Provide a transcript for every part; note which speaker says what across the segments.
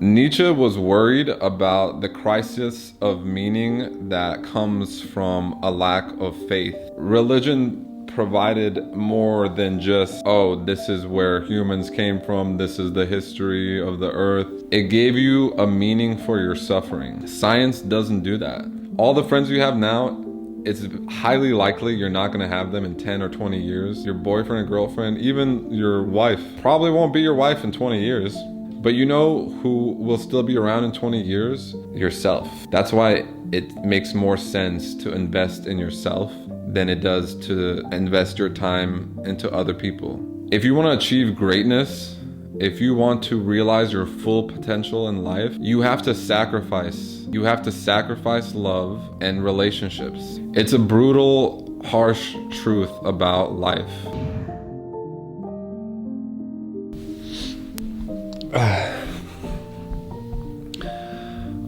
Speaker 1: Nietzsche was worried about the crisis of meaning that comes from a lack of faith. Religion provided more than just, oh, this is where humans came from, this is the history of the earth. It gave you a meaning for your suffering. Science doesn't do that. All the friends you have now, it's highly likely you're not going to have them in 10 or 20 years. Your boyfriend and girlfriend, even your wife, probably won't be your wife in 20 years. But you know who will still be around in 20 years? Yourself. That's why it makes more sense to invest in yourself than it does to invest your time into other people. If you want to achieve greatness, if you want to realize your full potential in life, you have to sacrifice. You have to sacrifice love and relationships. It's a brutal, harsh truth about life.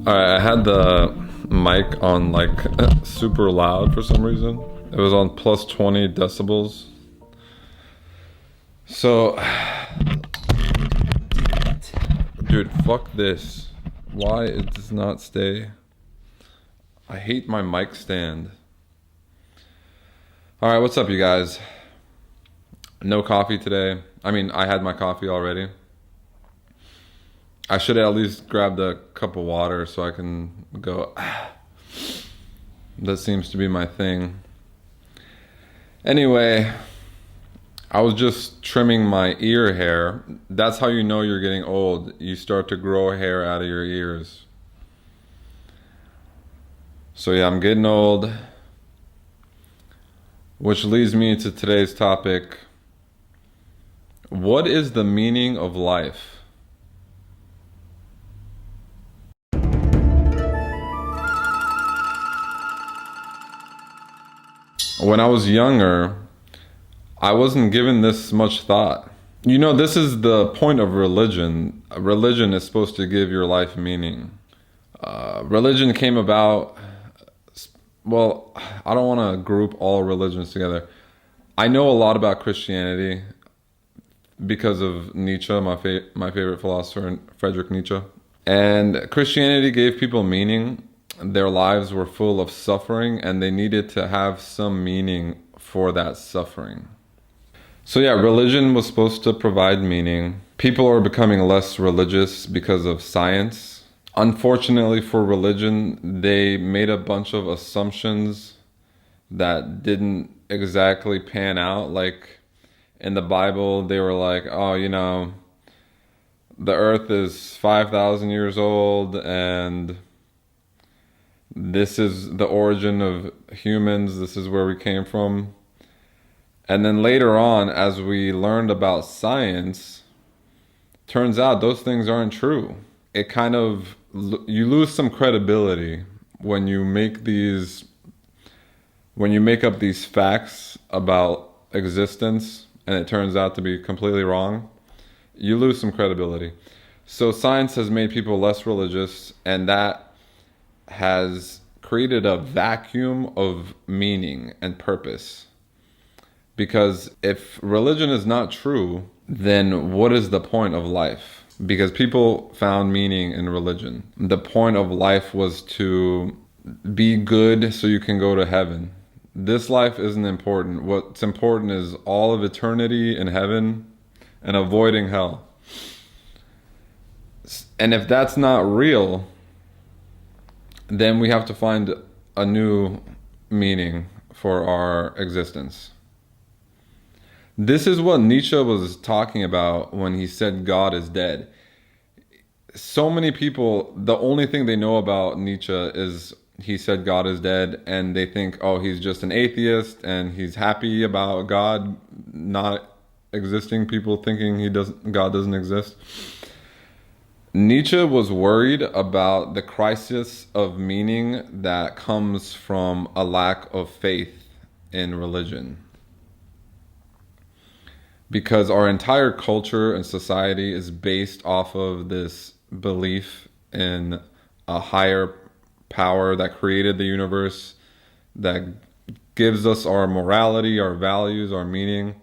Speaker 1: Alright, I had the mic on like super loud for some reason. It was on plus 20 decibels. So, dude, fuck this. Why it does not stay? I hate my mic stand. Alright, what's up, you guys? No coffee today. I mean, I had my coffee already. I should at least grab a cup of water so I can go. That seems to be my thing. Anyway, I was just trimming my ear hair. That's how you know you're getting old. You start to grow hair out of your ears. So yeah, I'm getting old. Which leads me to today's topic. What is the meaning of life? When I was younger, I wasn't given this much thought. You know, this is the point of religion. Religion is supposed to give your life meaning. Religion came about, well, I don't want to group all religions together. I know a lot about Christianity because of Nietzsche, my favorite philosopher, Friedrich Nietzsche. And Christianity gave people meaning. Their lives were full of suffering and they needed to have some meaning for that suffering. So yeah, religion was supposed to provide meaning. People are becoming less religious because of science. Unfortunately for religion, they made a bunch of assumptions that didn't exactly pan out. Like in the Bible, they were like, oh, you know, the earth is 5,000 years old and this is the origin of humans, this is where we came from. And then later on, as we learned about science, turns out those things aren't true. It kind of, you lose some credibility when you make up these facts about existence and it turns out to be completely wrong. You lose some credibility. So science has made people less religious, and that has created a vacuum of meaning and purpose. Because if religion is not true, then what is the point of life? Because people found meaning in religion. The point of life was to be good so you can go to heaven. This life isn't important. What's important is all of eternity in heaven and avoiding hell. And if that's not real, then we have to find a new meaning for our existence. This is what Nietzsche was talking about when he said God is dead. So many people, the only thing they know about Nietzsche is he said God is dead, and they think, oh, he's just an atheist and he's happy about God not existing, people thinking God doesn't exist. Nietzsche was worried about the crisis of meaning that comes from a lack of faith in religion. Because our entire culture and society is based off of this belief in a higher power that created the universe, that gives us our morality, our values, our meaning.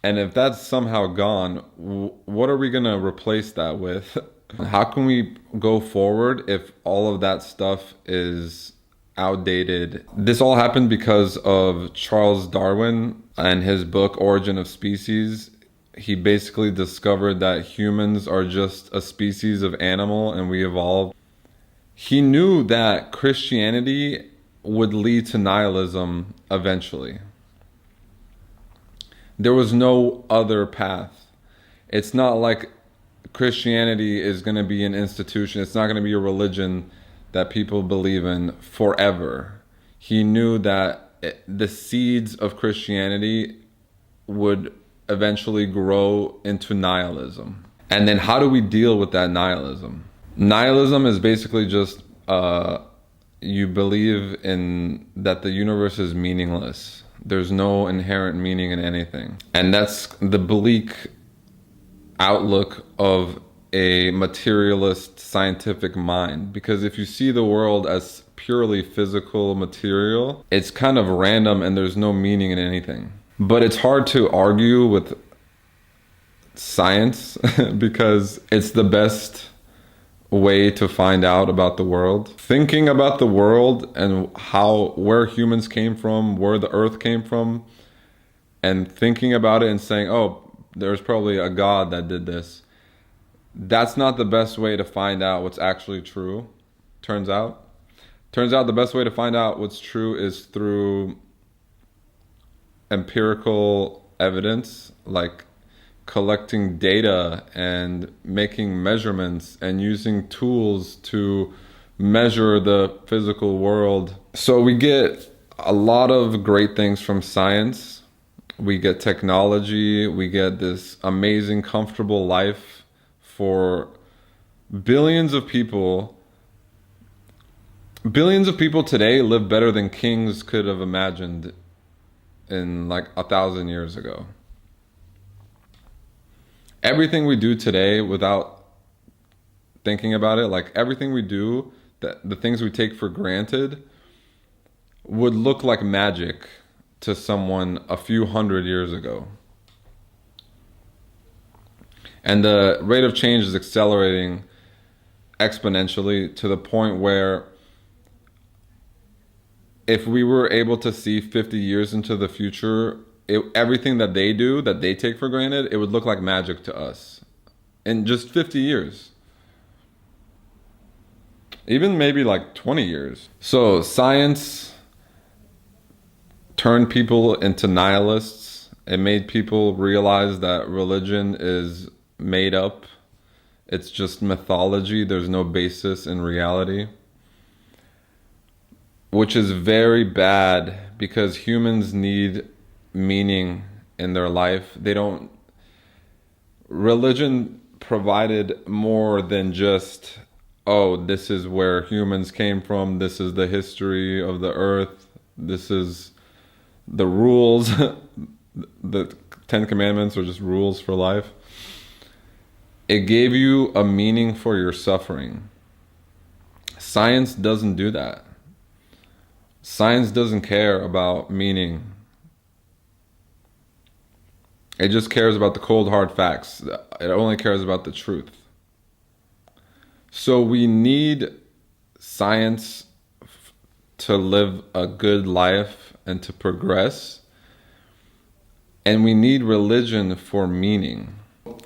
Speaker 1: And if that's somehow gone, what are we going to replace that with? How can we go forward if all of that stuff is outdated? This all happened because of Charles Darwin and his book Origin of Species. He basically discovered that humans are just a species of animal and we evolved. He knew that Christianity would lead to nihilism eventually. There was no other path. It's not like Christianity is going to be an institution. It's not going to be a religion that people believe in forever. He knew that the seeds of Christianity would eventually grow into nihilism. And then how do we deal with that nihilism? Nihilism is basically just you believe in that the universe is meaningless. There's no inherent meaning in anything. And that's the bleak outlook of a materialist scientific mind, because if you see the world as purely physical material, it's kind of random and there's no meaning in anything. But it's hard to argue with science because it's the best way to find out about the world. Thinking about the world and where humans came from, where the earth came from, and thinking about it and saying, oh, there's probably a God that did this. That's not the best way to find out what's actually true, turns out. Turns out the best way to find out what's true is through empirical evidence, like collecting data and making measurements and using tools to measure the physical world. So we get a lot of great things from science. We get technology, we get this amazing, comfortable life for billions of people. Billions of people today live better than kings could have imagined in like 1,000 years ago. Everything we do today without thinking about it, like everything we do, the things we take for granted, would look like magic to someone a few hundred years ago. And the rate of change is accelerating exponentially to the point where if we were able to see 50 years into the future, everything that they do, that they take for granted, it would look like magic to us in just 50 years. Even maybe like 20 years. So science turned people into nihilists. It made people realize that religion is made up. It's just mythology. There's no basis in reality. Which is very bad because humans need meaning in their life. Religion provided more than just, oh, this is where humans came from. This is the history of the earth. This is the rules. The 10 Commandments are just rules for life. It gave you a meaning for your suffering. Science doesn't do that. Science doesn't care about meaning. It just cares about the cold hard facts. It only cares about the truth. So we need science to live a good life and to progress. And we need religion for meaning.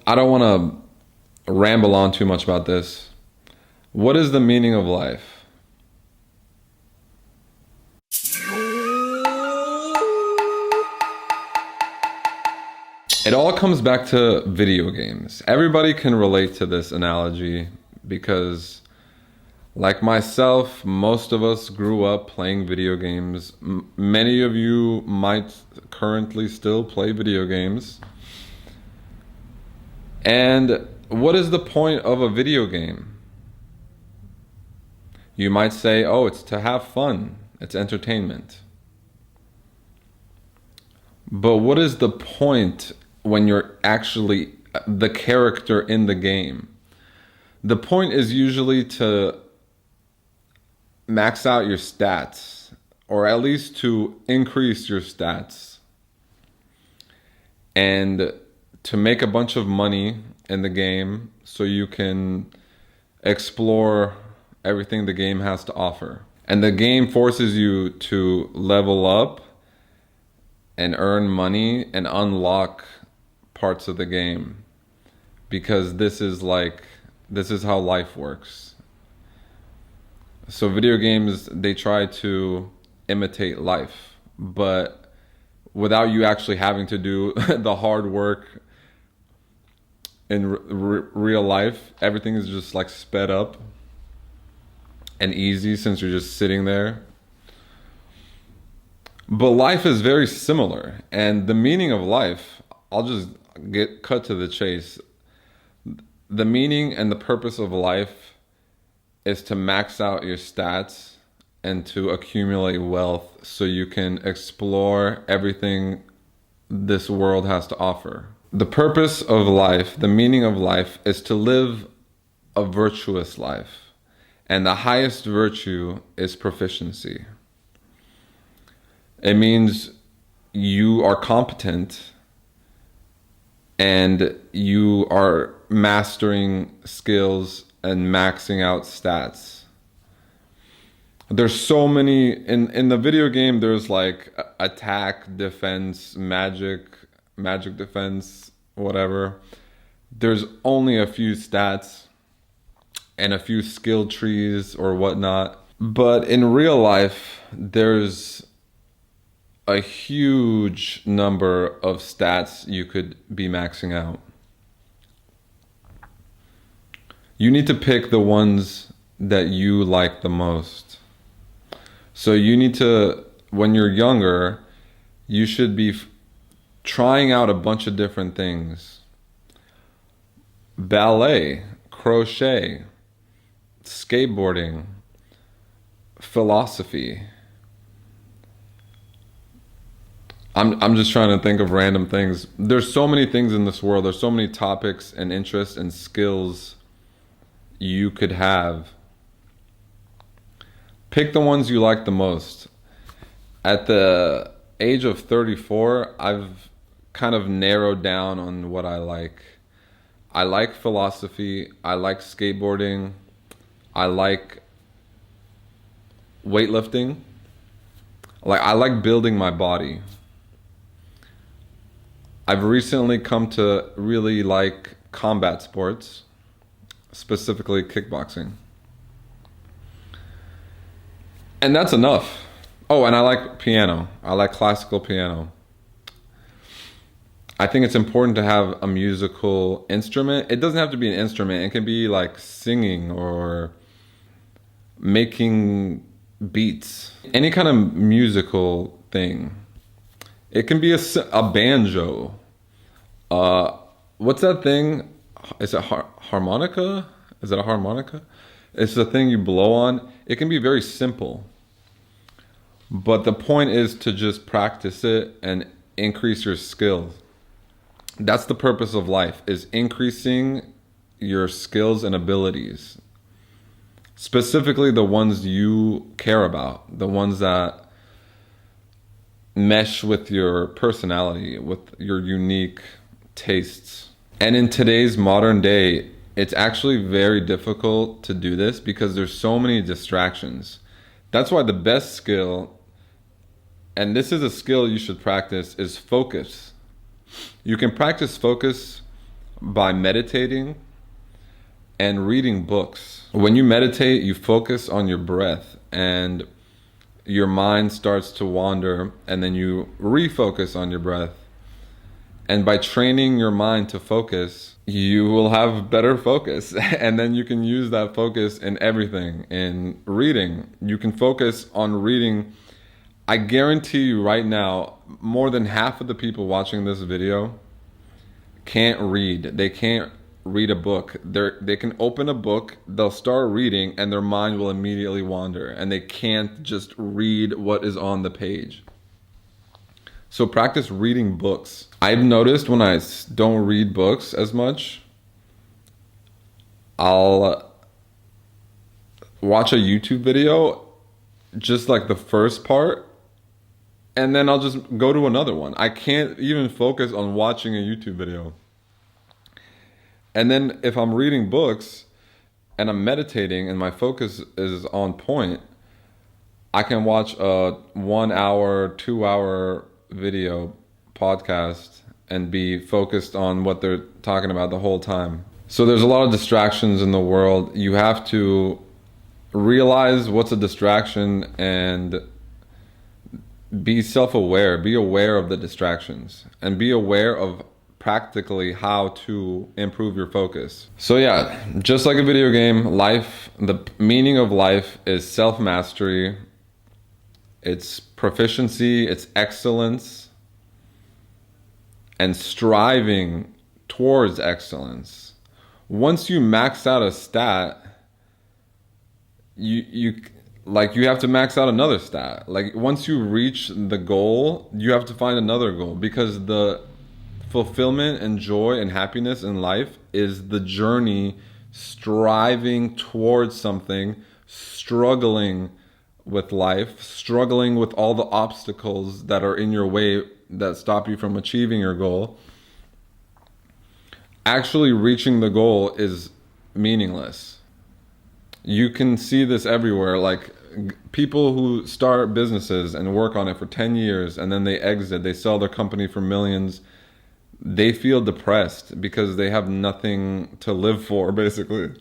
Speaker 1: I don't want to ramble on too much about this. What is the meaning of life? It all comes back to video games. Everybody can relate to this analogy because, like myself, most of us grew up playing video games. Many of you might currently still play video games. And what is the point of a video game? You might say, oh, it's to have fun. It's entertainment. But what is the point when you're actually the character in the game? The point is usually to max out your stats, or at least to increase your stats, and to make a bunch of money in the game so you can explore everything the game has to offer. And the game forces you to level up and earn money and unlock parts of the game, because this is how life works. So video games, they try to imitate life, but without you actually having to do the hard work in real life. Everything is just like sped up and easy since you're just sitting there. But life is very similar, and the meaning of life, I'll just get cut to the chase. The meaning and the purpose of life is to max out your stats and to accumulate wealth so you can explore everything this world has to offer. The purpose of life, the meaning of life, is to live a virtuous life. And the highest virtue is proficiency. It means you are competent and you are mastering skills and maxing out stats. There's so many, in the video game, there's like attack, defense, magic defense, whatever. There's only a few stats and a few skill trees or whatnot. But in real life, there's a huge number of stats you could be maxing out. You need to pick the ones that you like the most. So you need to, when you're younger, you should be trying out a bunch of different things. Ballet, crochet, skateboarding, philosophy. I'm just trying to think of random things. There's so many things in this world. There's so many topics and interests and skills you could have. Pick the ones you like the most. At the age of 34, I've kind of narrowed down on what I like. I like philosophy. I like skateboarding. I like weightlifting. I like building my body. I've recently come to really like combat sports, specifically kickboxing. And that's enough. Oh, and I like piano. I like classical piano. I think it's important to have a musical instrument. It doesn't have to be an instrument. It can be like singing or making beats. Any kind of musical thing. It can be a banjo. What's that thing? Is it harmonica? Is it a harmonica? It's the thing you blow on. It can be very simple. But the point is to just practice it and increase your skills. That's the purpose of life, is increasing your skills and abilities. Specifically the ones you care about, the ones that mesh with your personality, with your unique tastes. And in today's modern day, it's actually very difficult to do this because there's so many distractions. That's why the best skill, and this is a skill you should practice, is focus. You can practice focus by meditating and reading books. When you meditate, you focus on your breath and your mind starts to wander, and then you refocus on your breath. And by training your mind to focus, you will have better focus. And then you can use that focus in everything. In reading, you can focus on reading. I guarantee you right now, more than half of the people watching this video can't read. They can't read a book. They can open a book, they'll start reading, and their mind will immediately wander. And they can't just read what is on the page. So practice reading books. I've noticed when I don't read books as much, I'll watch a YouTube video, just like the first part, and then I'll just go to another one. I can't even focus on watching a YouTube video. And then if I'm reading books, and I'm meditating and my focus is on point, I can watch a 1 hour, 2 hour video podcast and be focused on what they're talking about the whole time. So there's a lot of distractions in the world. You have to realize what's a distraction and be self-aware, be aware of the distractions, and be aware of practically how to improve your focus. So yeah, just like a video game, life, the meaning of life is self-mastery, it's proficiency, it's excellence, and striving towards excellence. Once you max out a stat, you have to max out another stat. Like once you reach the goal, you have to find another goal, because the fulfillment and joy and happiness in life is the journey, striving towards something, struggling with life, struggling with all the obstacles that are in your way that stop you from achieving your goal. Actually reaching the goal is meaningless. You can see this everywhere. Like people who start businesses and work on it for 10 years and then they exit, they sell their company for millions. They feel depressed because they have nothing to live for, basically.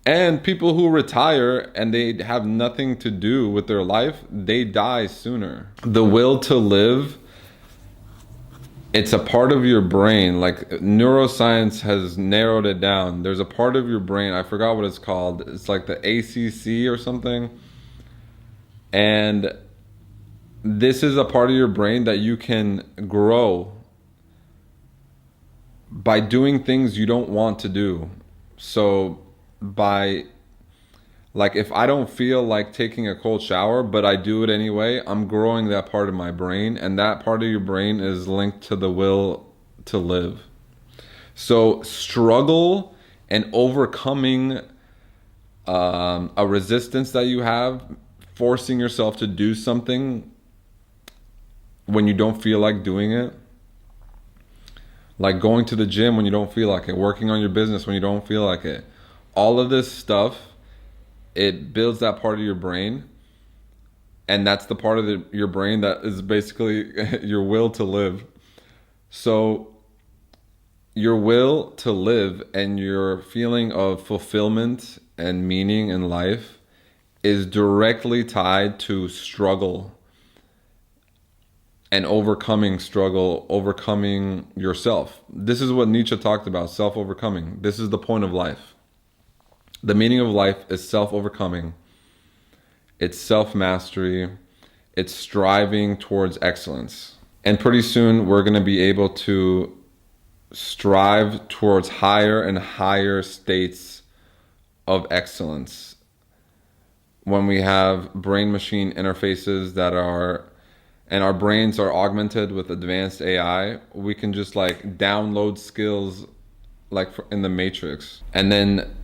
Speaker 1: And people who retire and they have nothing to do with their life, they die sooner. The will to live, it's a part of your brain. Like neuroscience has narrowed it down. There's a part of your brain, I forgot what it's called. It's like the ACC or something. And this is a part of your brain that you can grow by doing things you don't want to do. So if I don't feel like taking a cold shower, but I do it anyway, I'm growing that part of my brain, and that part of your brain is linked to the will to live. So struggle and overcoming a resistance that you have, forcing yourself to do something when you don't feel like doing it, like going to the gym when you don't feel like it, working on your business when you don't feel like it. All of this stuff, it builds that part of your brain, and that's the part of your brain that is basically your will to live. So your will to live and your feeling of fulfillment and meaning in life is directly tied to struggle and overcoming struggle, overcoming yourself. This is what Nietzsche talked about, self-overcoming. This is the point of life. The meaning of life is self-overcoming. It's self-mastery. It's striving towards excellence. And pretty soon we're going to be able to strive towards higher and higher states of excellence. When we have brain-machine interfaces and our brains are augmented with advanced AI, we can just like download skills like in the Matrix. And then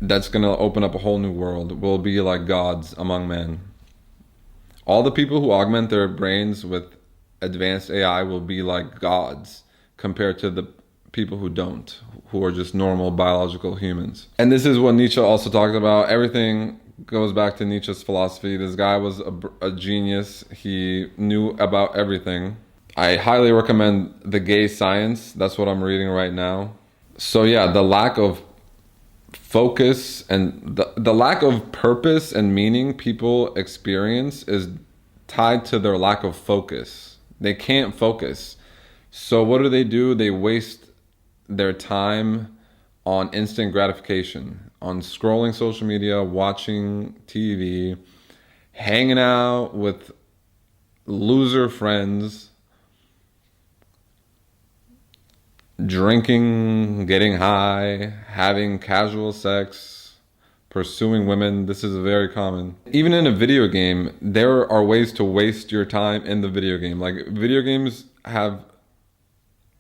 Speaker 1: that's going to open up a whole new world. We'll be like gods among men. All the people who augment their brains with advanced AI will be like gods compared to the people who don't, who are just normal biological humans. And this is what Nietzsche also talked about. Everything goes back to Nietzsche's philosophy. This guy was a genius. He knew about everything. I highly recommend The Gay Science. That's what I'm reading right now. So yeah, the lack of focus and the lack of purpose and meaning people experience is tied to their lack of focus. They can't focus. So what do? They waste their time on instant gratification, on scrolling social media, watching TV, hanging out with loser friends, drinking, getting high, having casual sex, pursuing women. This is very common. Even in a video game, there are ways to waste your time in the video game. Like video games have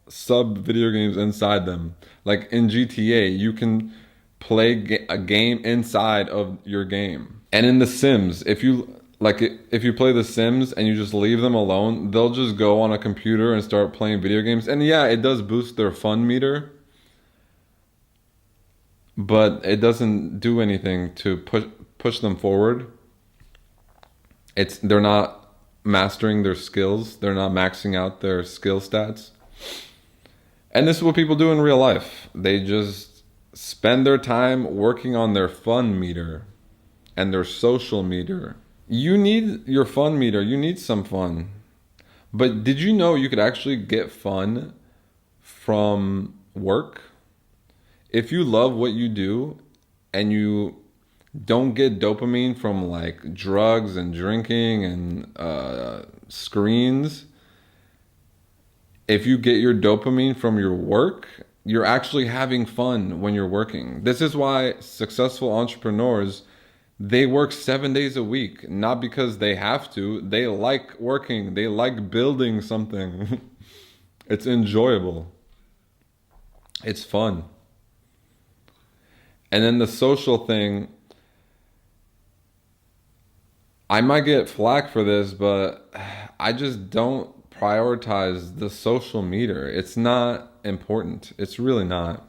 Speaker 1: sub video games inside them. Like in GTA, you can play a game inside of your game. And in The Sims, if you play The Sims and you just leave them alone, they'll just go on a computer and start playing video games. And yeah, it does boost their fun meter. but it doesn't do anything to push them forward. They're not mastering their skills. They're not maxing out their skill stats. And this is what people do in real life. They just spend their time working on their fun meter and their social meter. You need your fun meter. You need some fun. But did you know you could actually get fun from work? If you love what you do and you don't get dopamine from like drugs and drinking and screens, if you get your dopamine from your work, you're actually having fun when you're working. This is why successful entrepreneurs, they work 7 days a week, not because they have to. They like working. They like building something. It's enjoyable. It's fun. And then the social thing, I might get flack for this, but I just don't prioritize the social meter. It's not important. It's really not.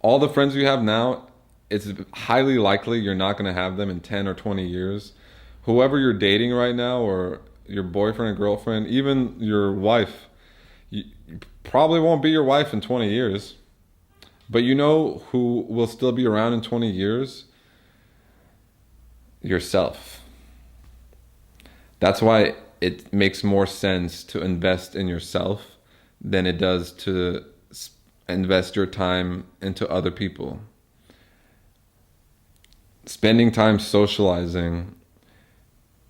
Speaker 1: All the friends you have now, it's highly likely you're not going to have them in 10 or 20 years. Whoever you're dating right now, or your boyfriend or girlfriend, even your wife, you probably won't be your wife in 20 years. But you know who will still be around in 20 years? Yourself. That's why it makes more sense to invest in yourself than it does to invest your time into other people. Spending time socializing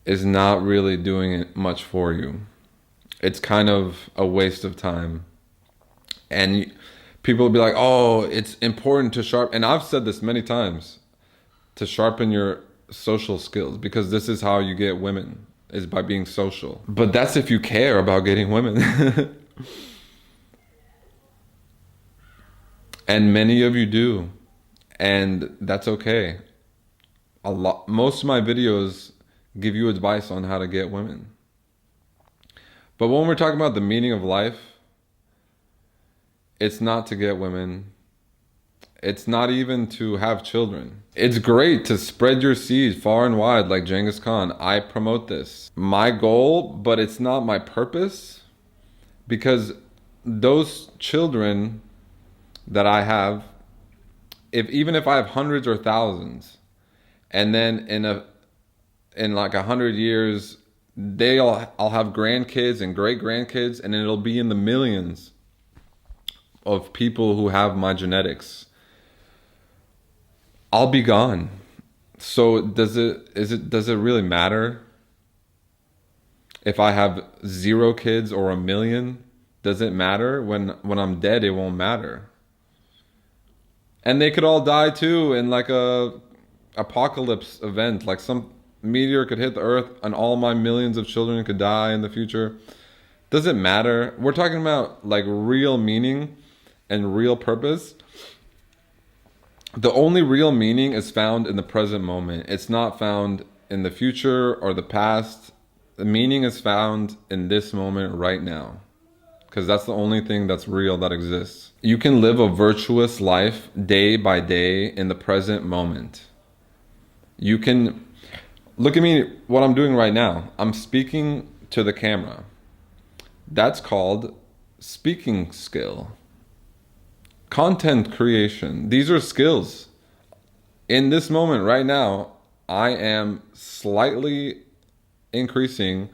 Speaker 1: is not really doing much for you. It's kind of a waste of time. And people will be like, oh, it's important to sharpen. And I've said this many times, to sharpen your social skills, because this is how you get women, is by being social. But that's if you care about getting women. And many of you do. And that's okay. Most of my videos give you advice on how to get women. But when we're talking about the meaning of life, it's not to get women. It's not even to have children. It's great to spread your seed far and wide like Genghis Khan. I promote this. My goal, but it's not my purpose, because those children that I have, even if I have hundreds or thousands, and then in like 100 years, I'll have grandkids and great grandkids, and it'll be in the millions of people who have my genetics. I'll be gone. So does it really matter if I have 0 kids or 1,000,000? Does it matter? When I'm dead, it won't matter. And they could all die too in like a apocalypse event. Like some meteor could hit the earth and all my millions of children could die in the future. Does it matter? We're talking about like real meaning and real purpose. The only real meaning is found in the present moment. It's not found in the future or the past. The meaning is found in this moment right now, because that's the only thing that's real that exists. You can live a virtuous life day by day in the present moment. You can look at me, what I'm doing right now. I'm speaking to the camera. That's called speaking skill. Content creation. These are skills. In this moment right now, I am slightly increasing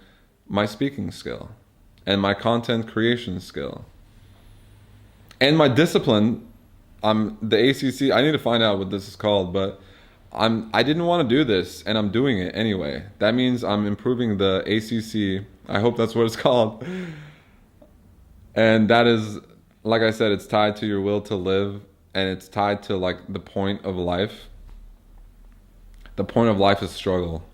Speaker 1: my speaking skill and my content creation skill. And my discipline, the ACC, I need to find out what this is called, but I didn't want to do this and I'm doing it anyway. That means I'm improving the ACC. I hope that's what it's called. And that is, like I said, it's tied to your will to live, and it's tied to like the point of life. The point of life is struggle.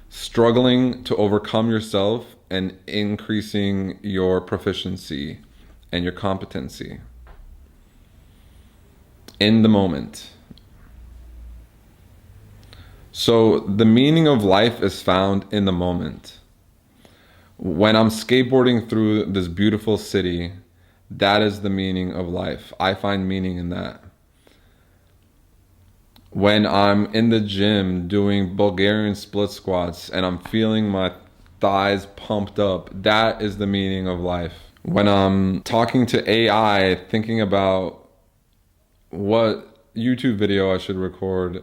Speaker 1: Struggling to overcome yourself and increasing your proficiency and your competency in the moment. So the meaning of life is found in the moment. When I'm skateboarding through this beautiful city, that is the meaning of life. I find meaning in that. When I'm in the gym doing Bulgarian split squats and I'm feeling my thighs pumped up, that is the meaning of life. When I'm talking to AI, thinking about what YouTube video I should record,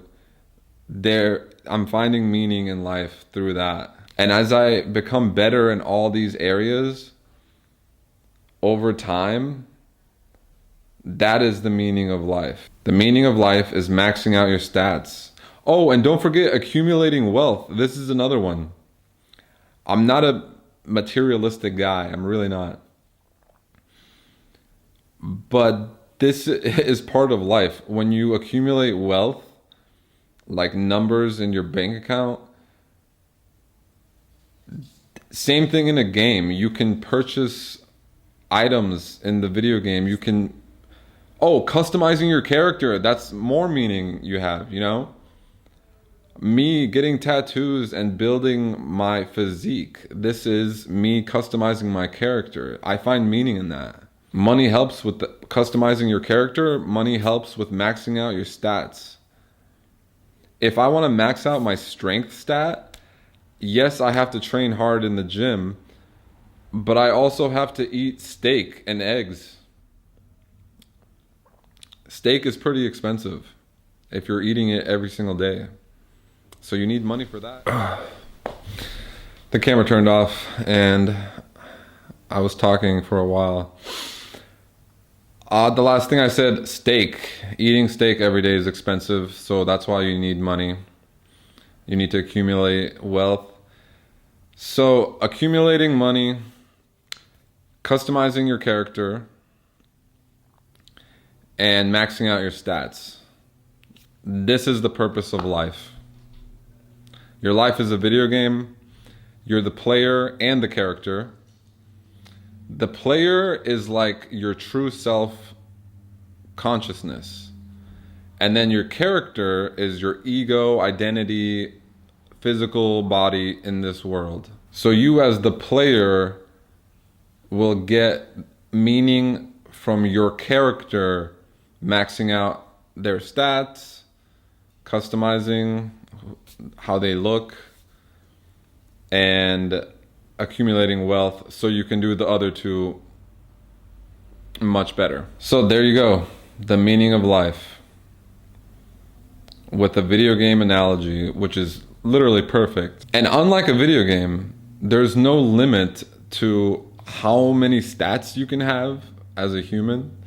Speaker 1: I'm finding meaning in life through that. And as I become better in all these areas over time, that is the meaning of life. The meaning of life is maxing out your stats. Oh, and don't forget accumulating wealth. This is another one. I'm not a materialistic guy. I'm really not. But this is part of life. When you accumulate wealth, like numbers in your bank account, same thing in a game. You can purchase items in the video game. You can, customizing your character. That's more meaning you have, you know? Me getting tattoos and building my physique. This is me customizing my character. I find meaning in that. Money helps with customizing your character. Money helps with maxing out your stats. If I want to max out my strength stat, yes, I have to train hard in the gym, but I also have to eat steak and eggs. Steak is pretty expensive if you're eating it every single day. So you need money for that. The camera turned off and I was talking for a while. The last thing I said, steak. Eating steak every day is expensive, so that's why you need money. You need to accumulate wealth. So accumulating money, customizing your character, and maxing out your stats. This is the purpose of life. Your life is a video game. You're the player and the character. The player is like your true self consciousness. And then your character is your ego, identity, physical body in this world. So you as the player will get meaning from your character maxing out their stats, customizing how they look, and accumulating wealth so you can do the other two much better. So there you go, the meaning of life with a video game analogy, which is literally perfect. And unlike a video game, there's no limit to how many stats you can have as a human.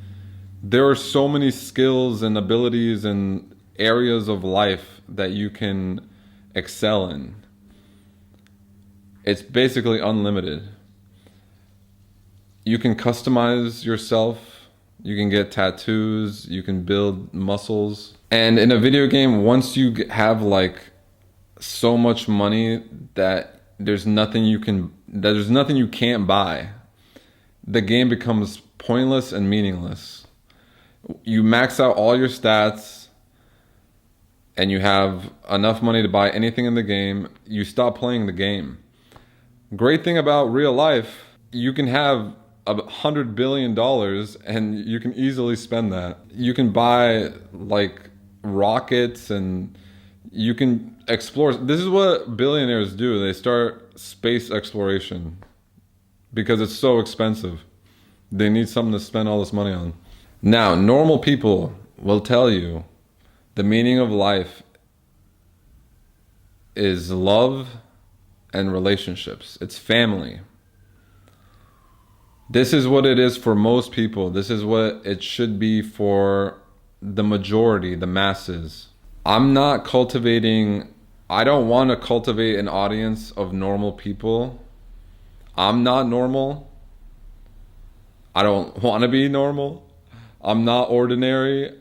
Speaker 1: There are so many skills and abilities and areas of life that you can excel in. It's basically unlimited. You can customize yourself, you can get tattoos, you can build muscles. And in a video game, once you have like so much money that there's nothing you can't buy, the game becomes pointless and meaningless. You max out all your stats and you have enough money to buy anything in the game, you stop playing the game. Great thing about real life, you can have $100 billion and you can easily spend that. You can buy like rockets and you can explore. This is what billionaires do. They start space exploration because it's so expensive. They need something to spend all this money on. Now, normal people will tell you the meaning of life is love and relationships. It's family. This is what it is for most people. This is what it should be for the majority, the masses. I don't want to cultivate an audience of normal people. I'm not normal. I don't want to be normal. I'm not ordinary.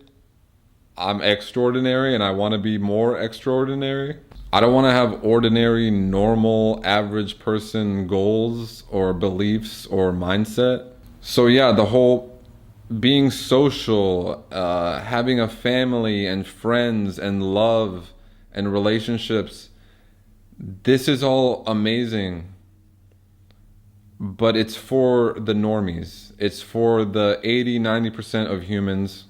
Speaker 1: I'm extraordinary and I want to be more extraordinary. I don't want to have ordinary, normal, average person goals or beliefs or mindset. So yeah, the whole being social, having a family and friends and love and relationships, this is all amazing. But it's for the normies. It's for the 80-90% of humans.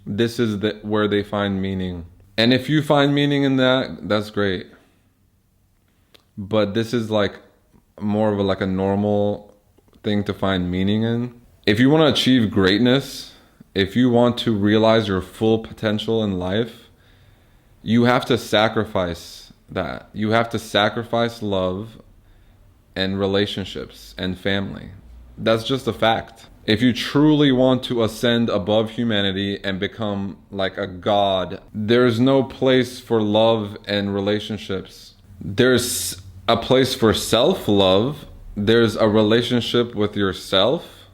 Speaker 1: This is where they find meaning. And if you find meaning in that, that's great. But this is like more of a, like a normal thing to find meaning in. If you want to achieve greatness, if you want to realize your full potential in life, you have to sacrifice that. You have to sacrifice love and relationships and family. That's just a fact. If you truly want to ascend above humanity and become like a god, there's no place for love and relationships. There's a place for self-love. There's a relationship with yourself,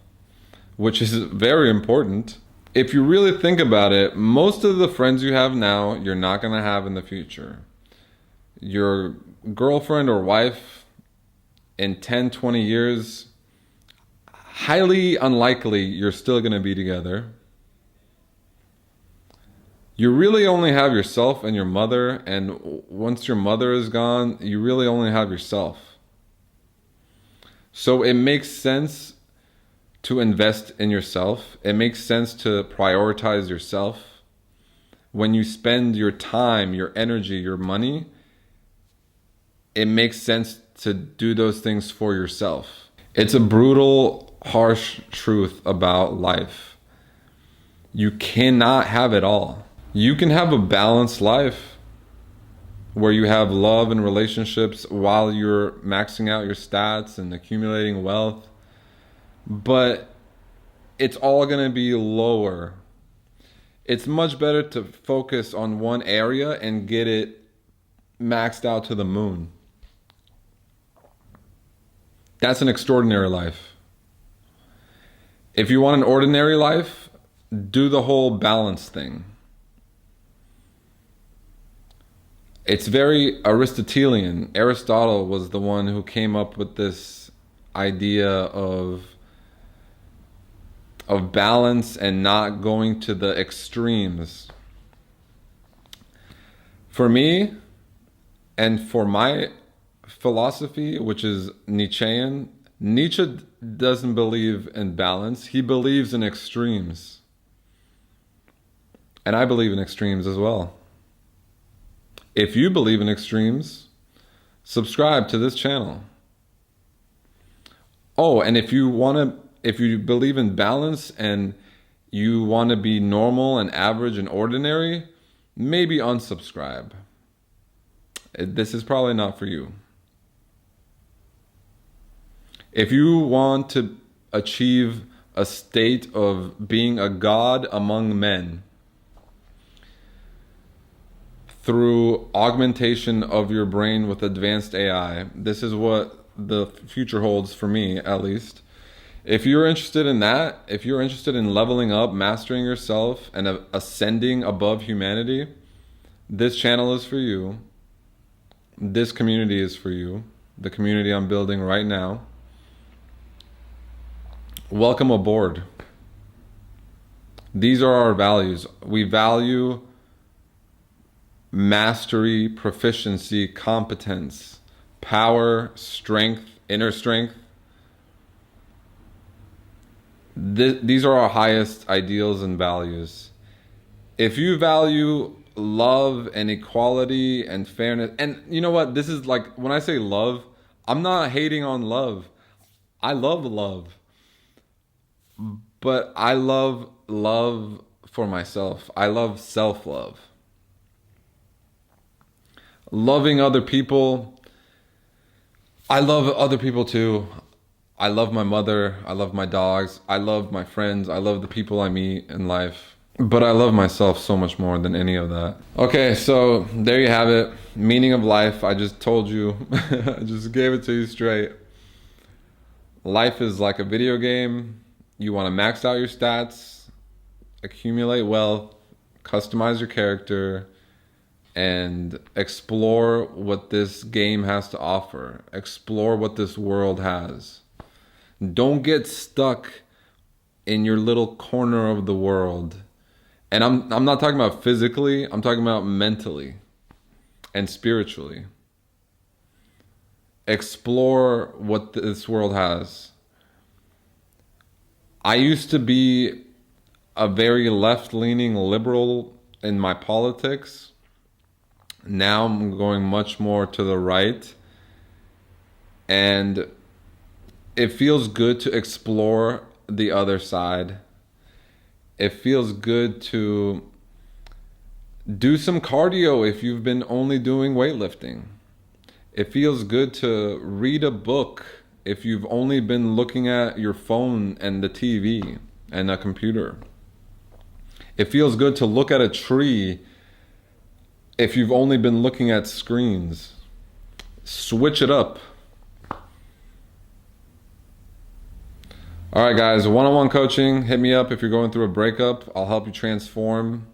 Speaker 1: which is very important. If you really think about it, most of the friends you have now, you're not going to have in the future. Your girlfriend or wife in 10, 20 years, highly unlikely you're still going to be together. You really only have yourself and your mother, and once your mother is gone, you really only have yourself. So it makes sense to invest in yourself. It makes sense to prioritize yourself. When you spend your time, your energy, your money, it makes sense to do those things for yourself. It's a brutal, harsh truth about life. You cannot have it all. You can have a balanced life where you have love and relationships while you're maxing out your stats and accumulating wealth, but it's all going to be lower. It's much better to focus on one area and get it maxed out to the moon. That's an extraordinary life. If you want an ordinary life, do the whole balance thing. It's very Aristotelian. Aristotle was the one who came up with this idea of balance and not going to the extremes. For me, and for my philosophy, which is Nietzschean, Nietzsche doesn't believe in balance. He believes in extremes. And I believe in extremes as well. If you believe in extremes, subscribe to this channel. Oh, and if you believe in balance and you want to be normal and average and ordinary, maybe unsubscribe. This is probably not for you. If you want to achieve a state of being a god among men through augmentation of your brain with advanced AI, this is what the future holds for me, at least. If you're interested in that, if you're interested in leveling up, mastering yourself, and ascending above humanity, this channel is for you. This community is for you. The community I'm building right now. Welcome aboard. These are our values. We value mastery, proficiency, competence, power, strength, inner strength. These are our highest ideals and values. If you value love and equality and fairness, and you know what, this is like, when I say love, I'm not hating on love. I love love. But I love love for myself. I love self-love. Loving other people. I love other people too. I love my mother. I love my dogs. I love my friends. I love the people I meet in life. But I love myself so much more than any of that. Okay, so there you have it. Meaning of life. I just told you. I just gave it to you straight. Life is like a video game. You want to max out your stats, accumulate wealth, customize your character, and explore what this game has to offer. Explore what this world has. Don't get stuck in your little corner of the world. And I'm not talking about physically, I'm talking about mentally and spiritually. Explore what this world has. I used to be a very left-leaning liberal in my politics. Now I'm going much more to the right, and it feels good to explore the other side. It feels good to do some cardio if you've been only doing weightlifting. It feels good to read a book if you've only been looking at your phone and the TV and a computer. It feels good to look at a tree if you've only been looking at screens. Switch it up. All right, guys, one-on-one coaching. Hit me up if you're going through a breakup. I'll help you transform.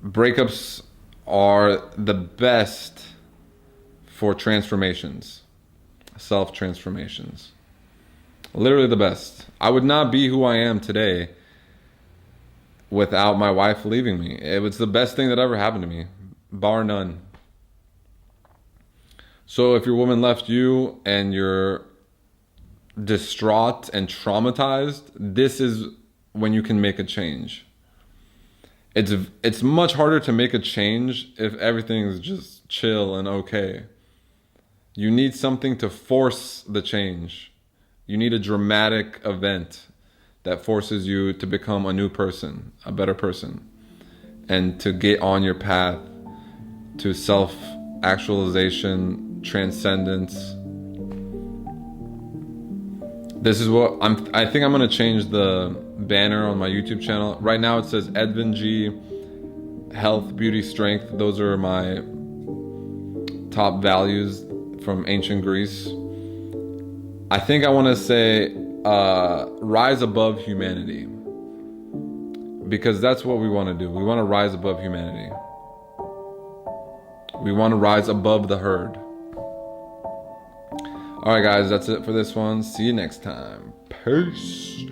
Speaker 1: Breakups are the best for transformations, self-transformations. Literally the best. I would not be who I am today without my wife leaving me. It was the best thing that ever happened to me, bar none. So if your woman left you and you're distraught and traumatized, this is when you can make a change. It's much harder to make a change if everything's just chill and okay. You need something to force the change. You need a dramatic event that forces you to become a new person, a better person, and to get on your path to self-actualization, transcendence. This is what I think I'm gonna change the banner on my YouTube channel. Right now it says Edvin G, health, beauty, strength. Those are my top values from ancient Greece. I think I want to say rise above humanity, because that's what we want to do. We want to rise above humanity. We want to rise above the herd. All right, guys, that's it for this one. See you next time. Peace.